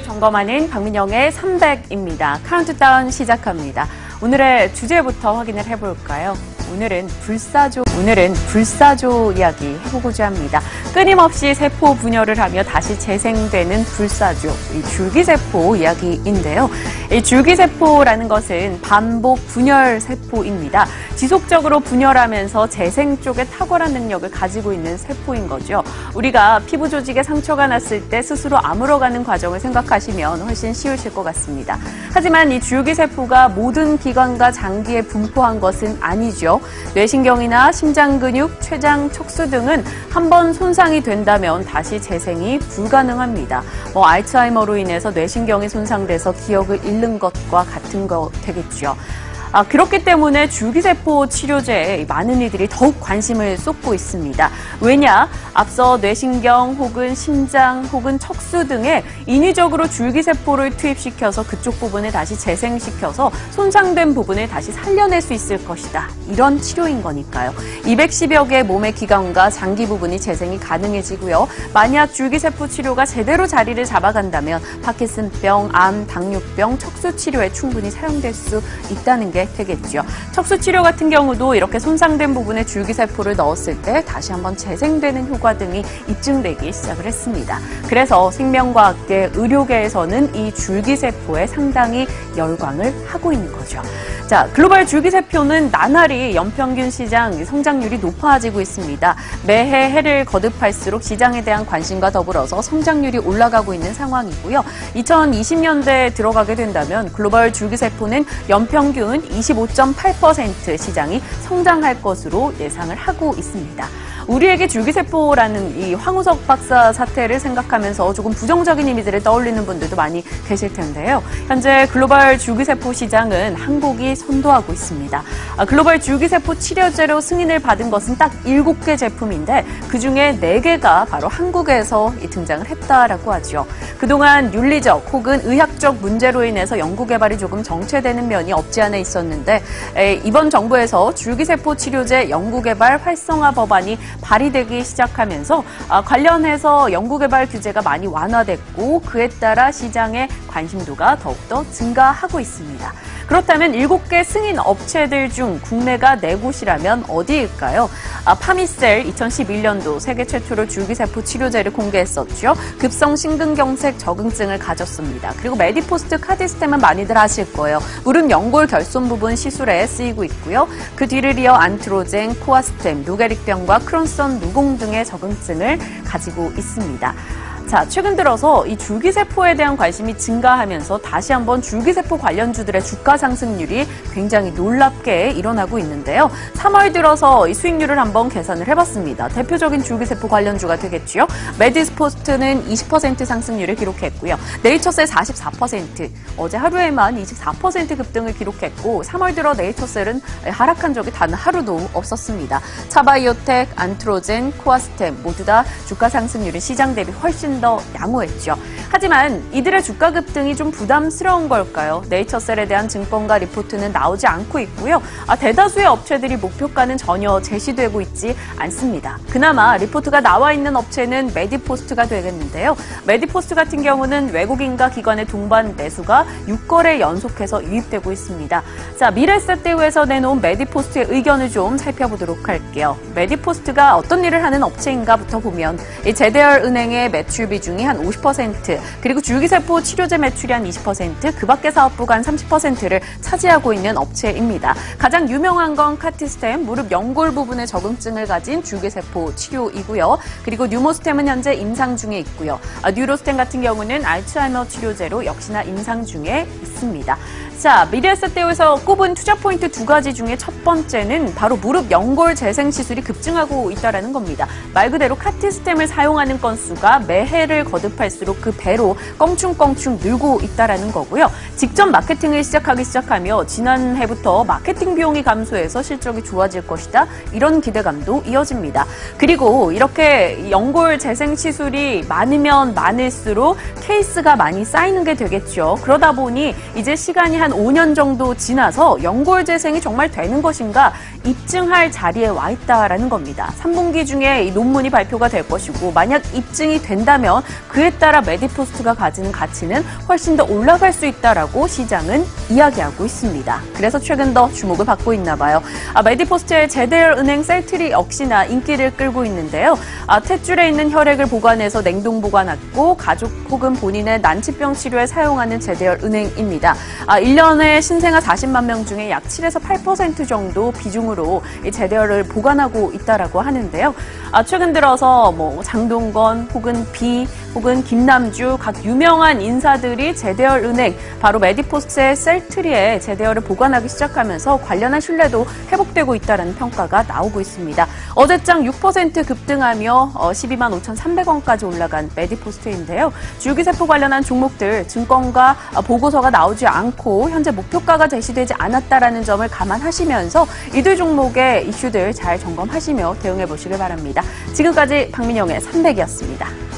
점검하는 박민영의 300입니다. 카운트다운 시작합니다. 오늘의 주제부터 확인을 해볼까요? 오늘은 불사조 이야기 해보고자 합니다. 끊임없이 세포 분열을 하며 다시 재생되는 불사조, 이 줄기세포 이야기인데요. 이 줄기세포라는 것은 반복 분열 세포입니다. 지속적으로 분열하면서 재생 쪽에 탁월한 능력을 가지고 있는 세포인 거죠. 우리가 피부 조직에 상처가 났을 때 스스로 아물어가는 과정을 생각하시면 훨씬 쉬우실 것 같습니다. 하지만 이 줄기세포가 모든 기관과 장기에 분포한 것은 아니죠. 뇌신경이나 심장근육, 췌장, 척수 등은 한번 손상이 된다면 다시 재생이 불가능합니다. 알츠하이머로 인해서 뇌신경이 손상돼서 기억을 잃는 것과 같은 거 되겠죠. 그렇기 때문에 줄기세포 치료제에 많은 이들이 더욱 관심을 쏟고 있습니다. 왜냐? 앞서 뇌신경 혹은 심장 혹은 척수 등에 인위적으로 줄기세포를 투입시켜서 그쪽 부분을 다시 재생시켜서 손상된 부분을 다시 살려낼 수 있을 것이다. 이런 치료인 거니까요. 210여 개의 몸의 기관과 장기 부분이 재생이 가능해지고요. 만약 줄기세포 치료가 제대로 자리를 잡아간다면 파킨슨병, 암, 당뇨병, 척수 치료에 충분히 사용될 수 있다는 게 되겠죠. 척수 치료 같은 경우도 이렇게 손상된 부분에 줄기세포를 넣었을 때 다시 한번 재생되는 효과 등이 입증되기 시작을 했습니다. 그래서 생명과학계, 의료계에서는 이 줄기세포에 상당히 열광을 하고 있는 거죠. 자, 글로벌 줄기세포는 나날이 연평균 시장 성장률이 높아지고 있습니다. 매해 해를 거듭할수록 시장에 대한 관심과 더불어서 성장률이 올라가고 있는 상황이고요. 2020년대에 들어가게 된다면 글로벌 줄기세포는 연평균 25.8% 시장이 성장할 것으로 예상을 하고 있습니다. 우리에게 줄기세포라는 이 황우석 박사 사태를 생각하면서 조금 부정적인 이미지를 떠올리는 분들도 많이 계실 텐데요. 현재 글로벌 줄기세포 시장은 한국이 선도하고 있습니다. 글로벌 줄기세포 치료제로 승인을 받은 것은 딱 7개 제품인데 그중에 4개가 바로 한국에서 등장을 했다라고 하죠. 그동안 윤리적 혹은 의학적 문제로 인해서 연구개발이 조금 정체되는 면이 없지 않아 있었는데 이번 정부에서 줄기세포 치료제 연구개발 활성화 법안이 발의되기 시작하면서 관련해서 연구개발 규제가 많이 완화됐고 그에 따라 시장의 관심도가 더욱더 증가하고 있습니다. 그렇다면 7개 승인 업체들 중 국내가 4곳이라면 어디일까요? 파미셀 2011년도 세계 최초로 줄기세포 치료제를 공개했었죠. 급성 심근경색 적응증을 가졌습니다. 그리고 메디포스트 카디스템은 많이들 아실 거예요. 무릎 연골 결손 부분 시술에 쓰이고 있고요. 그 뒤를 이어 안트로젠, 코아스템, 루게릭병과 크론선 누공 등의 적응증을 가지고 있습니다. 자, 최근 들어서 이 줄기세포에 대한 관심이 증가하면서 다시 한번 줄기세포 관련주들의 주가 상승률이 굉장히 놀랍게 일어나고 있는데요. 3월 들어서 이 수익률을 한번 계산을 해봤습니다. 대표적인 줄기세포 관련주가 되겠죠. 메디포스트는 20% 상승률을 기록했고요. 네이처셀 44%, 어제 하루에만 24% 급등을 기록했고 3월 들어 네이처셀은 하락한 적이 단 하루도 없었습니다. 차바이오텍, 안트로젠, 코아스템 모두 다 주가 상승률이 시장 대비 훨씬 더 양호했죠. 하지만 이들의 주가 급등이 좀 부담스러운 걸까요? 네이처셀에 대한 증권가 리포트는 나오지 않고 있고요. 대다수의 업체들이 목표가는 전혀 제시되고 있지 않습니다. 그나마 리포트가 나와 있는 업체는 메디포스트가 되겠는데요. 메디포스트 같은 경우는 외국인과 기관의 동반 매수가 6거래 연속해서 유입되고 있습니다. 자, 미래에셋대우에서 내놓은 메디포스트의 의견을 좀 살펴보도록 할게요. 메디포스트가 어떤 일을 하는 업체인가부터 보면 이 제대열은행의 매출 비중이 한 50%, 그리고 줄기세포 치료제 매출이 한 20%, 그 밖의 사업부가 한 30%를 차지하고 있는 업체입니다. 가장 유명한 건 카티스템, 무릎 연골 부분의 적응증을 가진 줄기세포 치료이고요. 그리고 뉴모스템은 현재 임상 중에 있고요. 뉴로스템 같은 경우는 알츠하이머 치료제로 역시나 임상 중에 있습니다. 자, 미래에셋대우에서 꼽은 투자 포인트 2가지 중에 첫 번째는 바로 무릎 연골 재생 시술이 급증하고 있다는 겁니다. 말 그대로 카티스템을 사용하는 건수가 매해를 거듭할수록 그 배로 껑충껑충 늘고 있다는 거고요. 직접 마케팅을 시작하며 지난해부터 마케팅 비용이 감소해서 실적이 좋아질 것이다. 이런 기대감도 이어집니다. 그리고 이렇게 연골 재생 시술이 많으면 많을수록 케이스가 많이 쌓이는 게 되겠죠. 그러다 보니 이제 시간이 한 한 5년 정도 지나서 연골 재생이 정말 되는 것인가 입증할 자리에 와 있다라는 겁니다. 3분기 중에 이 논문이 발표가 될 것이고 만약 입증이 된다면 그에 따라 메디포스트가 가지는 가치는 훨씬 더 올라갈 수 있다라고 시장은 이야기하고 있습니다. 그래서 최근 더 주목을 받고 있나 봐요. 메디포스트의 제대혈은행 셀트리 역시나 인기를 끌고 있는데요. 탯줄에 있는 혈액을 보관해서 냉동 보관하고 가족 혹은 본인의 난치병 치료에 사용하는 제대혈은행입니다. 1년에 신생아 40만 명 중에 약 7에서 8% 정도 비중으로 이 제대혈을 보관하고 있다라고 하는데요. 최근 들어서 장동건 혹은 비 혹은 김남주 각 유명한 인사들이 제대혈은행 바로 메디포스트의 셀트리에 제대혈을 보관하기 시작하면서 관련한 신뢰도 회복되고 있다는 평가가 나오고 있습니다. 어제장 6% 급등하며 12만 5,300원까지 올라간 메디포스트인데요. 줄기세포 관련한 종목들 증권가 보고서가 나오지 않고 현재 목표가가 제시되지 않았다라는 점을 감안하시면서 이들 종목의 이슈들 잘 점검하시며 대응해 보시길 바랍니다. 지금까지 박민영의 300이었습니다.